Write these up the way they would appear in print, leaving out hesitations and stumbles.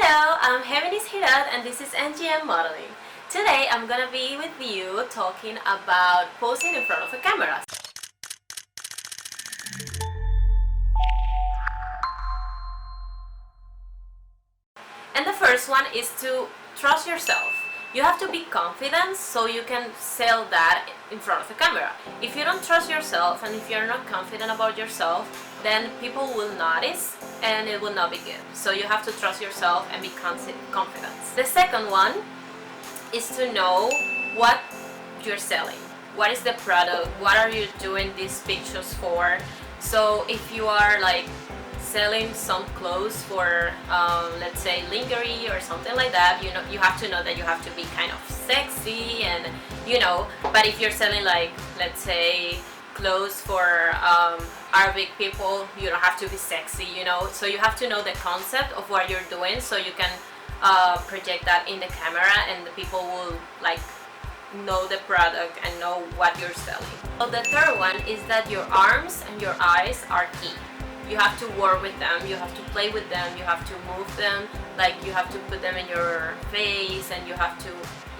Hello, I'm Geminis and this is NGM Modeling. Today I'm gonna be with you talking about posing in front of a camera. And the first one is to trust yourself. You have to be confident so you can sell that in front of a camera. If you don't trust yourself and if you're not confident about yourself, then people will notice and it will not be good. So you have to trust yourself and be confident. The second one is to know what you're selling. What is the product? What are you doing these pictures for? So if you are like selling some clothes for let's say lingerie or something like that, you have to know that you have to be kind of sexy and but if you're selling like let's say clothes for Arabic people, you don't have to be sexy, so you have to know the concept of what you're doing so you can project that in the camera and the people will like know the product and know what you're selling. So the third one is that your arms and your eyes are key. You have to work with them, you have to play with them, you have to move them, like you have to put them in your face and you have to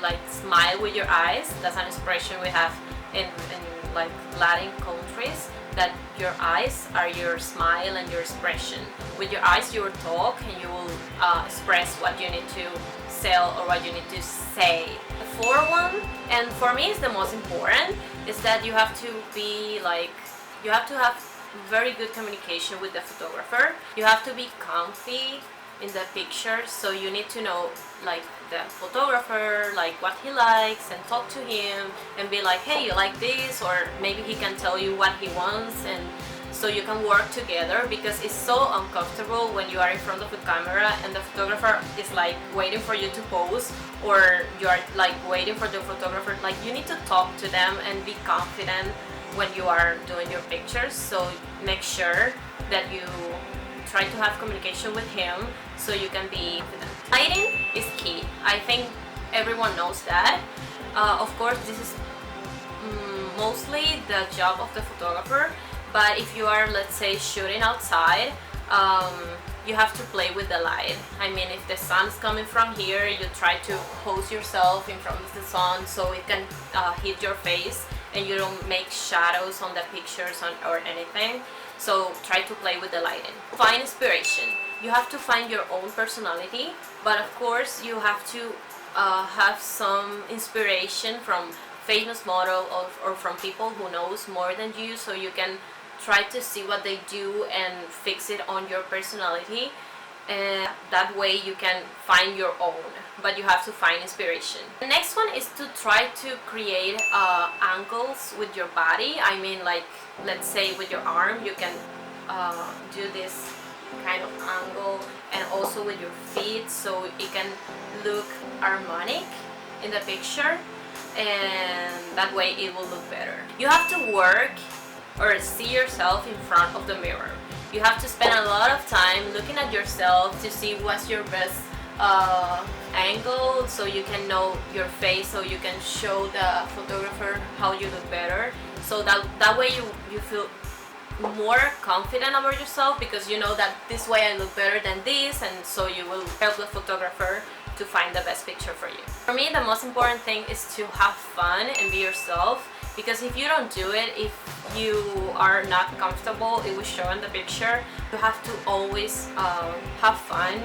like smile with your eyes. That's an expression we have in like Latin countries, that your eyes are your smile and your expression. With your eyes you will talk and you will express what you need to sell or what you need to say. The fourth one, and for me is the most important, is that you have to be like, you have to have very good communication with the photographer. You have to be comfy in the picture, so you need to know like the photographer, like what he likes, and talk to him and be like, hey, you like this, or maybe he can tell you what he wants, and so you can work together, because it's so uncomfortable when you are in front of the camera and the photographer is like waiting for you to pose, or you are like waiting for the photographer. Like you need to talk to them and be confident when you are doing your pictures, so make sure that you try to have communication with him so you can be confident. Lighting is key. I think everyone knows that. Of course, this is mostly the job of the photographer, but if you are, let's say, shooting outside, you have to play with the light. I mean, if the sun is coming from here, you try to pose yourself in front of the sun so it can hit your face and you don't make shadows on the pictures or anything. So try to play with the lighting. Find inspiration. You have to find your own personality, but of course you have to have some inspiration from famous model or from people who knows more than you, so you can try to see what they do and fix it on your personality, and that way you can find your own, but you have to find inspiration. The next one is to try to create angles with your body. I mean, like let's say with your arm you can do this kind of angle, and also with your feet, so it can look harmonic in the picture, and that way it will look better. You have to work or see yourself in front of the mirror. You have to spend a lot of time looking at yourself to see what's your best angle, so you can know your face, so you can show the photographer how you look better, so that way you feel more confident about yourself, because you know that this way I look better than this, and so you will help the photographer to find the best picture for you. For me, the most important thing is to have fun and be yourself, because if you don't do it, if you are not comfortable, it will show in the picture. You have to always have fun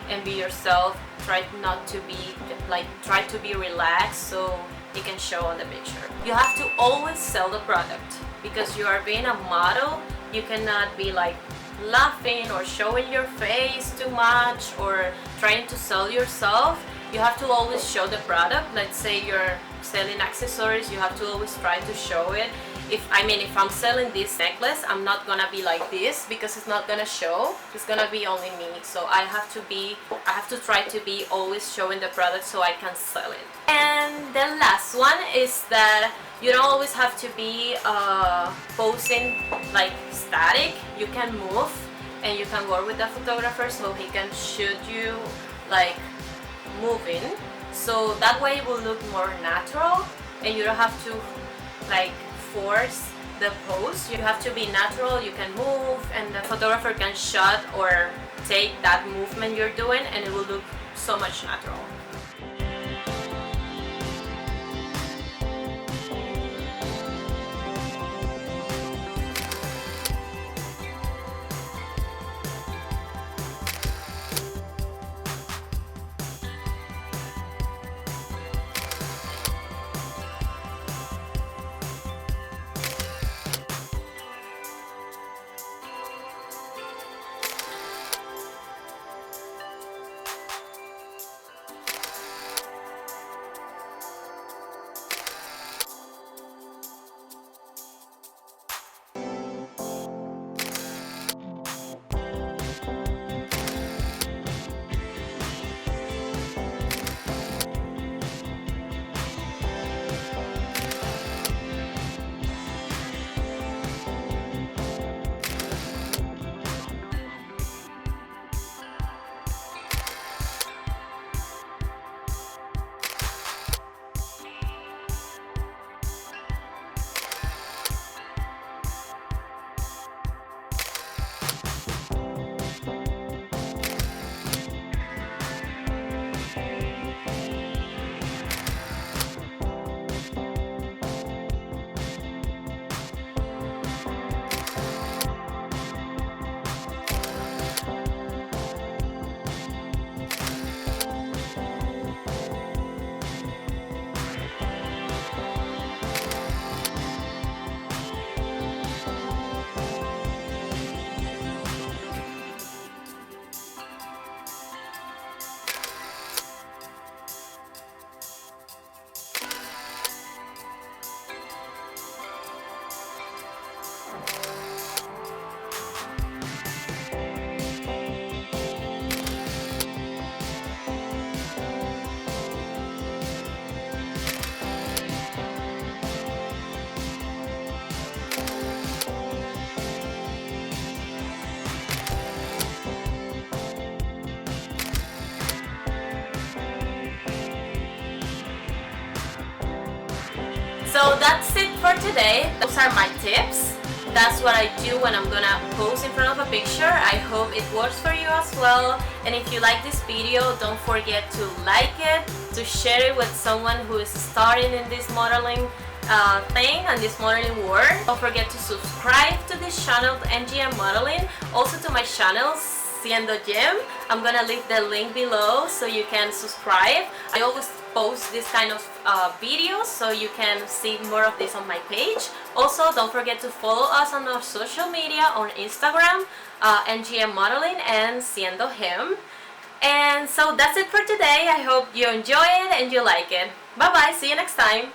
and be yourself. Try to be relaxed so it can show on the picture. You have to always sell the product, because you are being a model. You cannot be like laughing or showing your face too much or trying to sell yourself. You have to always show the product. Let's say you're selling accessories, you have to always try to show it. If I'm selling this necklace, I'm not gonna be like this, because it's not gonna show. It's gonna be only me. So I have to try to be always showing the product so I can sell it. And the last one is that you don't always have to be posing like static. You can move and you can work with the photographer so he can shoot you like moving, so that way it will look more natural and you don't have to like force the pose. You have to be natural, you can move, and the photographer can shot or take that movement you're doing, and it will look so much natural. So that's it for today. Those are my tips. That's what I do when I'm gonna pose in front of a picture. I hope it works for you as well. And if you like this video, don't forget to like it, to share it with someone who is starting in this modeling thing and this modeling world. Don't forget to subscribe to this channel, NGM Modeling. Also to my channel, Siendo Gem. I'm gonna leave the link below so you can subscribe. I always post this kind of videos, so you can see more of this on my page. Also, don't forget to follow us on our social media on Instagram, NGM Modeling and Siendo Him. And so that's it for today. I hope you enjoy it and you like it. Bye bye, see you next time.